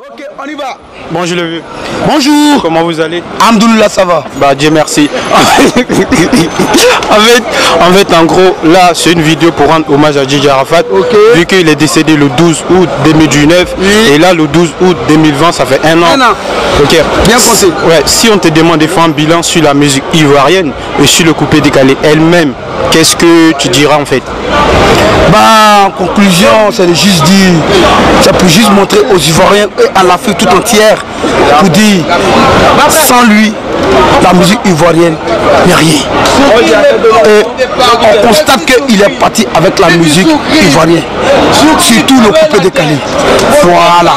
Ok, on y va. Bon, je l'ai vu. Bonjour. Comment vous allez? Alhamdoulilah, ça va. Bah, Dieu merci. en fait, en gros, là, c'est une vidéo pour rendre hommage à Didier Arafat. Ok. Vu qu'il est décédé le 12 août 2019. Oui. Et là, le 12 août 2020, ça fait un an. Un an. Ok. Bien pensé. Ouais, si on te demande de faire un bilan sur la musique ivoirienne et sur le coupé décalé elle-même, qu'est-ce que tu diras en fait? Bah, en conclusion, c'est de juste dire, ça peut juste montrer aux Ivoiriens et à l'Afrique tout entière pour dire, sans lui, la musique ivoirienne n'est rien. Et on constate qu'il est parti avec la musique ivoirienne, surtout le coupé décalé. Voilà.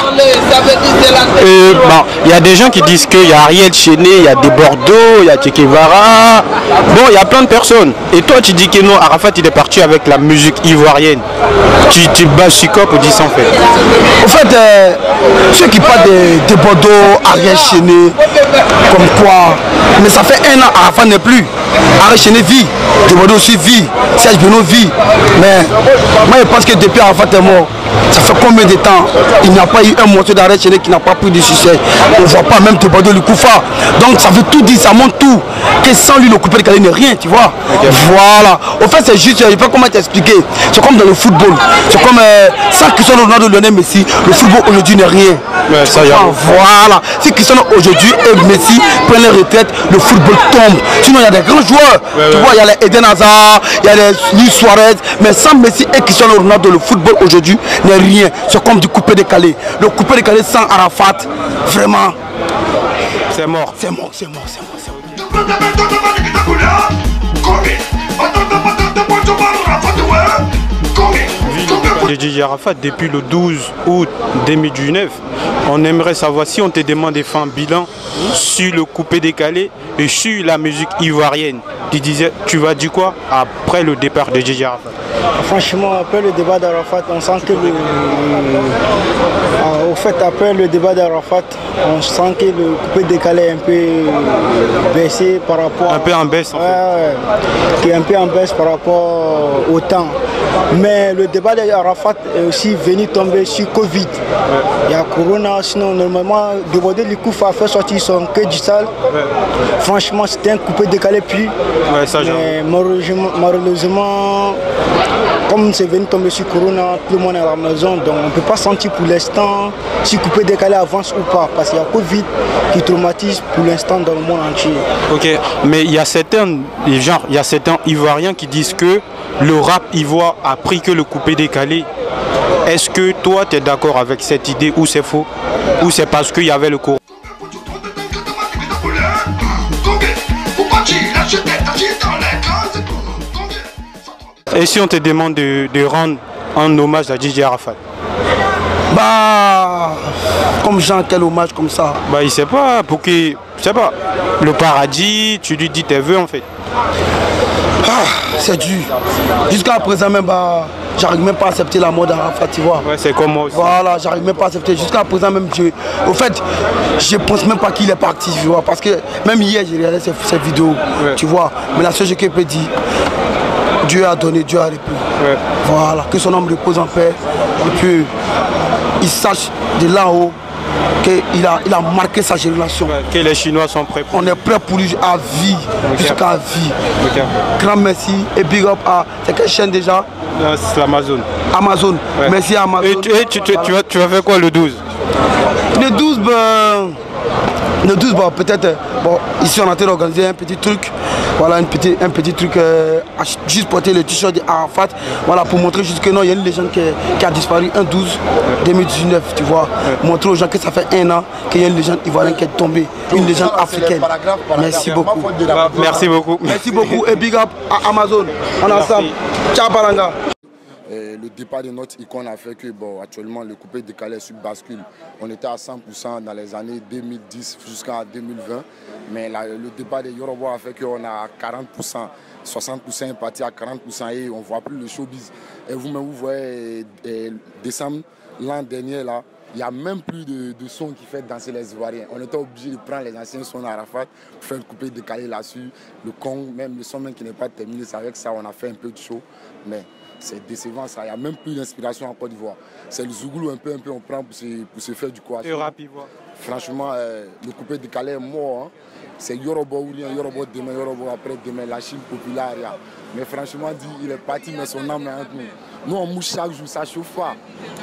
Bon, il y a des gens qui disent qu'il y a Ariel Chené, il y a des Bordeaux, il y a Che Guevara. Bon, il y a plein de personnes. Et toi, tu dis que non, Arafat, il est parti avec la musique ivoirienne. Tu bases sur quoi pour dire ça en fait? En fait, ceux qui parlent de Bordeaux, Ariel Chené, comme quoi, mais ça fait un an, Arafat n'est plus. Ariel Chené vit, de Bordeaux aussi vit, Serge Beno vit. Mais moi je pense que depuis Arafat est mort, ça fait combien de temps il n'y a pas eu un morceau d'Ariel Chené qui n'a pas pris de succès. On ne voit pas même de Bordeaux le Koufa. Donc ça veut tout dire, ça montre tout. Que sans lui le coupé décalé n'est rien, tu vois. Okay. Voilà. Au fait c'est juste, je ne sais pas comment t'expliquer. C'est comme dans le football. C'est comme sans Cristiano Ronaldo, Lionel Messi, le football aujourd'hui n'est rien. Ouais, ça y est. Voilà. Si Cristiano aujourd'hui et Messi prennent leur retraite, le football tombe. Sinon il y a des grands joueurs. Tu vois, il y a les Eden Hazard, il y a les Luis Suarez. Mais sans Messi et Cristiano Ronaldo, le football aujourd'hui n'est rien. C'est comme du coupé décalé. Le coupé décalé sans Arafat, vraiment. C'est mort. C'est mort, c'est mort, c'est mort, c'est mort. De Didier Arafat depuis le 12 août 2019, on aimerait savoir si on te demande de faire un bilan sur le coupé décalé et sur la musique ivoirienne. Tu vas dire quoi après le départ de Didier Arafat? Franchement, après le débat d'Arafat, on sent que après le débat d'Arafat, on sent que le coupé décalé est un peu baissé par rapport... Un peu en baisse en fait. Qui est un peu en baisse par rapport au temps. Mais le débat d'Arafat est aussi venu tomber sur Covid. Il y a Corona, sinon normalement, Debordé Likoufa a fait sortir son quai du sale. Franchement, c'était un coupé décalé puis. Mais malheureusement, comme c'est venu tomber sur Corona, tout le monde est à la maison, donc on ne peut pas sentir pour l'instant si coupé décalé avance ou pas, parce qu'il y a Covid qui traumatise pour l'instant dans le monde entier. Ok, mais il y a certains Ivoiriens qui disent que le rap ivoire a pris que le coupé décalé. Est-ce que toi tu es d'accord avec cette idée ou c'est faux? Ou c'est parce qu'il y avait le Corona? Et si on te demande de rendre un hommage à Didier Arafat? Bah, comme Jean, quel hommage comme ça? Bah, il sait pas, pour que, je sais pas, le paradis, tu lui dis tes vœux en fait. Ah, c'est dur. Jusqu'à présent même, bah, j'arrive même pas à accepter la mort d'Arafat, tu vois. Ouais, c'est comme moi aussi. Voilà, j'arrive même pas à accepter. Jusqu'à présent même, au fait, je pense même pas qu'il est parti, tu vois. Parce que même hier, j'ai regardé ces vidéos, tu vois. Mais la seule chose que je peux dire, Dieu a donné, Dieu a repris. Ouais. Voilà, que son homme repose en paix. Et puis, il sache de là-haut qu'il a marqué sa génération. Ouais, que les Chinois sont prêts pour lui. On est prêt pour lui à vie, jusqu'à vie. Grand merci et big up à... C'est quelle chaîne déjà? C'est Amazon. Amazon. Ouais. Merci à Amazon. Et tu vas faire quoi le 12? Le 12, ben... Le 12, bon, peut-être, bon, ici on a été organisé un petit truc, voilà, un petit truc, juste porter le t-shirt d'Arafat, voilà, pour montrer juste que non, il y a une légende qui a disparu un 12 2019, tu vois, montrer aux gens que ça fait un an qu'il y a une légende ivoirienne qui est tombée, une légende africaine. Merci beaucoup. Merci beaucoup. Merci beaucoup et big up à Amazon, on est ensemble. Ciao Balanga. Le départ de notre icône a fait que bon, actuellement le coupé décalé sur bascule. On était à 100% dans les années 2010 jusqu'à 2020. Mais le départ de Yoruba a fait qu'on a 40%, 60% est parti à 40% et on ne voit plus le showbiz. Et vous-même, vous voyez, décembre l'an dernier, là, il n'y a même plus de son qui fait danser les Ivoiriens. On était obligé de prendre les anciens sons d'Arafat pour faire le coupé décalé là-dessus. Le Kong, même le son même qui n'est pas terminé, c'est avec ça on a fait un peu de show. Mais c'est décevant ça, il n'y a même plus d'inspiration en Côte d'Ivoire. C'est le Zouglou un peu on prend pour se faire du quoi. Et rap ivoire. Franchement, le coupé décalé est mort. Hein. C'est Yorobo ou rien, Yorobo demain, Yorobo après-demain, la Chine populaire. Mais franchement, il est parti, mais son âme est entre nous. Nous, on mouche chaque jour, ça chauffe pas.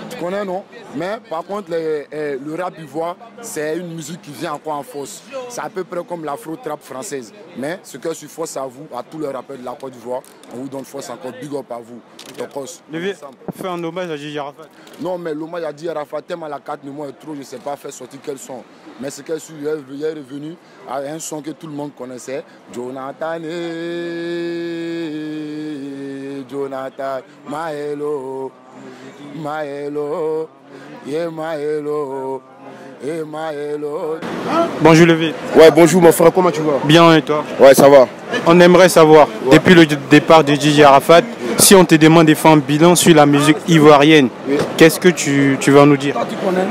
Tu connais, non? Mais par contre, le rap ivoire, c'est une musique qui vient encore en force. C'est à peu près comme l'afro-trap française. Mais ce que je suis force à vous, à tous les rappeurs de la Côte d'Ivoire, on vous donne force encore, big up à vous. Fais un hommage à Gigi Arafat. Non, mais l'hommage à Gigi Arafat, tellement la carte de moi est trop, je ne sais pas faire sortir quel son. Mais ce que je suis revenu à un son que tout le monde connaissait, Jonathan, Jonathan, Maelo, Maelo, yeah Maelo, yeah Maelo. Bonjour Levé. Ouais, bonjour mon frère, comment tu vas? Bien et toi? Ouais, ça va. On aimerait savoir, depuis le départ de Gigi Arafat, si on te demande de faire un bilan sur la musique ivoirienne, qu'est-ce que tu vas nous dire?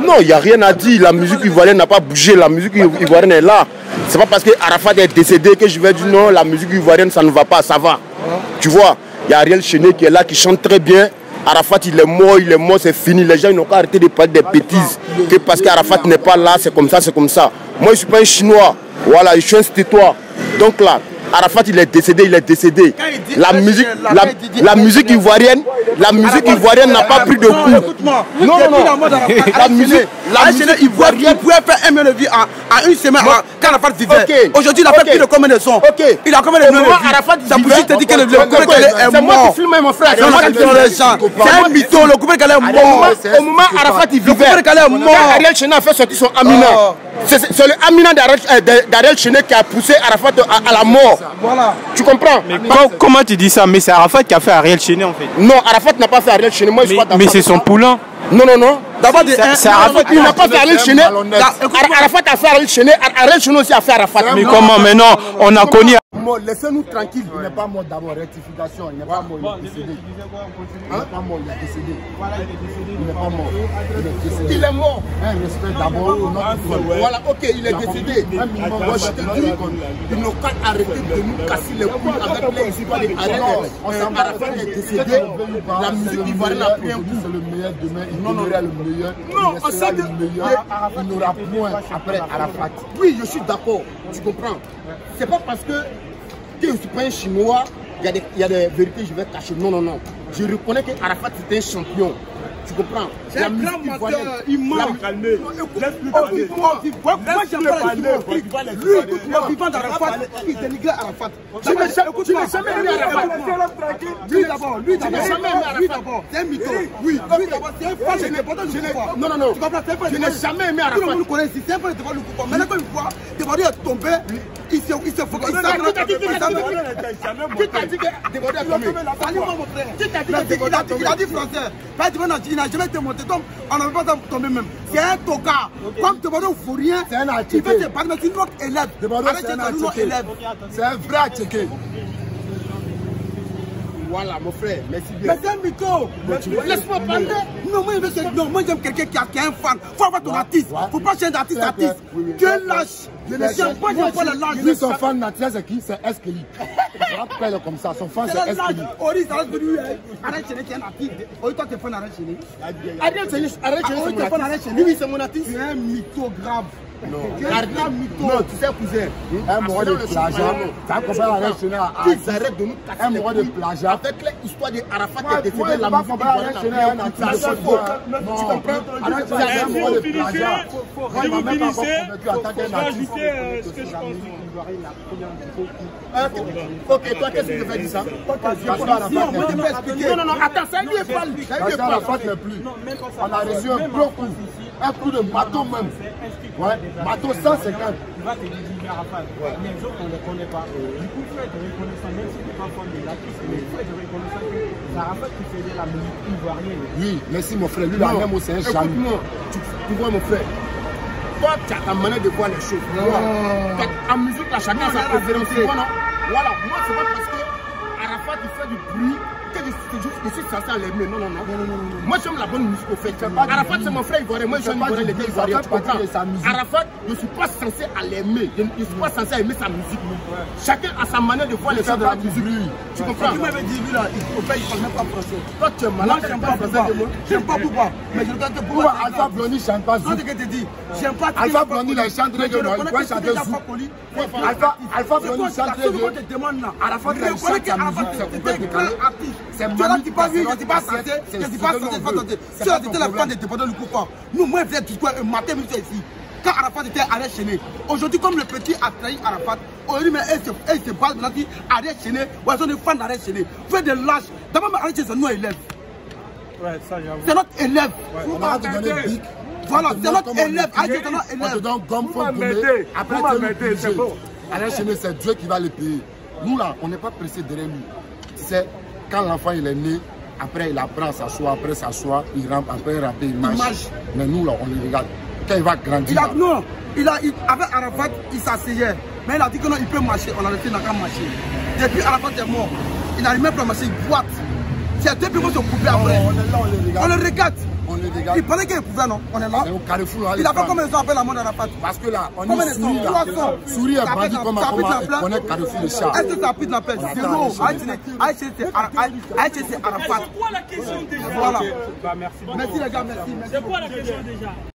Non, il n'y a rien à dire. La musique ivoirienne n'a pas bougé. La musique ivoirienne est là. C'est pas parce que Arafat est décédé que je vais dire non, la musique ivoirienne ça ne va pas, ça va. Tu vois, il y a Ariel Chené qui est là, qui chante très bien. Arafat il est mort, c'est fini. Les gens n'ont qu'à arrêter de parler des bêtises. Que parce qu'Arafat n'est pas là, c'est comme ça, c'est comme ça. Moi je ne suis pas un Chinois. Voilà, je suis un Stétois. Donc là, Arafat il est décédé. La musique ivoirienne n'a pas pris de coup. Non. La musique ivoirienne pouvait faire un million de vues en une semaine quand Arafat vivait. Aujourd'hui il a fait plus de combien de sons? Il a combien de millions de vues? Ça pour te dire que le coupé décalé est mort. C'est moi qui filme mon frère. C'est un mytho, le coupé décalé est mort. Au moment Arafat il vivait, le coupé décalé est mort. Ariel Chené a fait sortir son Amina. C'est le Amina d'Ariel Chené qui a poussé Arafat à la mort. Voilà. Tu comprends? Mais comment tu dis ça? Mais c'est Arafat qui a fait Ariel Chené en fait. Non, Arafat n'a pas fait Ariel Chené. Moi, mais c'est son poulain. Non. D'abord, c'est Arafat qui n'a pas fait Ariel Chené. Arafat a fait Ariel Chené. Ariel Chené aussi a fait Arafat. Mais comment maintenant? On a connu. Laissez-nous tranquilles. Il n'est pas mort d'abord. Rectification. Il n'est pas mort. Il est décédé. Il n'est pas mort. Il est décédé. Il n'est pas mort. Il est mort. Un respect d'abord. Voilà, ok, il est décédé. Moi, je te dis, ils n'ont qu'à arrêter de nous casser les couilles avec les histoires de Ariel. Arafat est décédé. La musique ivoirienne a pris un coup. C'est le meilleur demain. Il demeurera le meilleur. Non, on sait le meilleur. Il n'aura point après Arafat. Oui, je suis d'accord. Tu comprends? C'est pas parce que je ne suis pas un Chinois, il y a des vérités que je vais cacher. Non. Je reconnais que Arafat c'était un champion. Tu comprends? C'est un grand menteur, il ment. Calmez. Moi j'aime pas les lui, écoute-moi, vivant d'Arafat, il dénigrait Arafat. Tu n'as jamais aimé Arafat. Lui d'abord, c'est un mytho. Oui, lui d'abord, c'est un fan de l'indépendance du pouvoir. Non. Tu comprends? Je n'ai jamais aimé Arafat. Tout le monde connaît ici, c'est un fan de l'indépendance du pouvoir. Maintenant quand il voit, Débordé est tombé, il s'est focalisé. Qui t'a dit que Débordé est tombé? Salut-moi mon frère. Qui t'a dit que Débordé est tombé? Il a dit français. Il n'a jamais été monté, donc on n'avait pas tomber même. C'est un tocard. Comme Débordé ne faut rien, il fait ses partenaires, c'est notre élève. C'est un vrai attiqué. Voilà mon frère, merci bien. Mais c'est un mytho. Laisse-moi parler. Non, moi j'aime quelqu'un qui est un fan. Faut avoir ton artiste. Faut pas changer d'artiste à artiste. Tu es lâche. Je n'aime pas le lâche. Lui, son fan naturel, c'est qui? C'est Eskeli. Pourquoi il est comme ça? Son fan, c'est Eskeli. Ori, ça reste de lui. Arrête Chené qui est un artiste. Ori, toi, t'es fan d'Arrête Chené. Arrête Chené, oui, c'est mon artiste. Tu es un mytho grave. Non, tu sais, cousin, un mois de plagiat, ça compare Arrête Chené à ils arrêtent de nous casser un mois de plagiat. Avec l'histoire de Arafat qui est décédé, la musique Arrête Chené a un plagiat. Tu comprends? Arrête Chené a un mois de plagiat. Si vous finissez, il faut rajouter ce que je pense. Ok, toi, qu'est-ce que tu fais de ça? Non, attends, ça lui parle. Arafat n'est plus. On a reçu un gros coup. Un coup de bateau même. Ouais, bateau 150. Il va te dire Arafat. Mais les autres, on ne les connaît pas. Du coup, il faut être reconnaissant, même si tu n'es pas fan de l'artiste, mais il faut être reconnaissant que c'est Arafat qui faisait la musique ivoirienne. Oui, merci mon frère. Lui, là, même c'est un jaloux. Écoute-moi, tu vois mon frère. Toi, tu as ta manière de voir les choses. En musique, là, chacun a sa préférence. Voilà, moi, c'est pas parce que Arafat Arafat, il fait du bruit. Je suis censé l'aimer. Non. Moi, j'aime la bonne musique au fait. Arafat, c'est mon frère ivoirien. Moi, j'aime Ivoirien, les gars ivoiriens. Tu comprends? Arafat, je ne suis pas censé l'aimer. Je ne suis pas censé aimer sa musique. Chacun a sa manière de voir les choses de la musique. Tu comprends? Tu m'avais dit, lui là, au pays, il ne parle même pas français. Toi, tu es malade. Moi, j'aime pas Bouba. J'aime pas Bouba. Mais je regarde Bouba. Alpha Blondy chante pas. Ce que je te dis, j'aime pas. Alpha Blondy, il chante très bien. Il peut chanter Zou. Alpha Blondy chante très bien. Je te demande là. Arafat, il chante sa musique. C'est grand artiste. C'est magnifique. Je dis pas censé. Si on était la fin des débordeurs du coup pas. Nous, moi, je faisais du quoi un matin, monsieur ici. Quand Arafat était arrêté chéné. Aujourd'hui, comme le petit a trahi Arafat, aujourd'hui, mais elle se base maintenant dit arrêté chéné. Ou elles sont des fans d'arrêté chéné. Faites des lâches. D'abord, arrêté chéné, c'est notre élève. Ouais, ça, j'avoue. C'est notre élève. On va te donner bic. Voilà, c'est notre élève. Arrêté, c'est notre élève. On te donne gomme, faut donner. Après, c'est bon. Arrêté chéné, c'est Dieu qui va les payer. Nous, là, on n'est pas pressé derrière lui. C'est quand l'enfant il est né. Après, il apprend à s'asseoir, après s'asseoir, il rampe, après il rampe, il marche. Mais nous, là, on le regarde. Quand il va grandir. Avec Arafat, il s'asseyait. Mais il a dit que non, il peut marcher. On a laissé, il n'a qu'à marcher. Depuis Arafat est mort, il n'arrive même plus à marcher, il boite. C'est deux people se couper après. On le regarde. Il parlait qu'il pouvait, non? On est là. Au Carrefour, il a fait combien de temps après la mort d'Arafat? Parce que là, on est souris là. Souris est bandit comme on est Carrefour de chat. Est-ce que ça pique la paix? Zéro. Aïché, c'est Arafat. C'est quoi la question déjà? Voilà. Bah, merci beaucoup. Merci les gars, merci. C'est quoi la question déjà?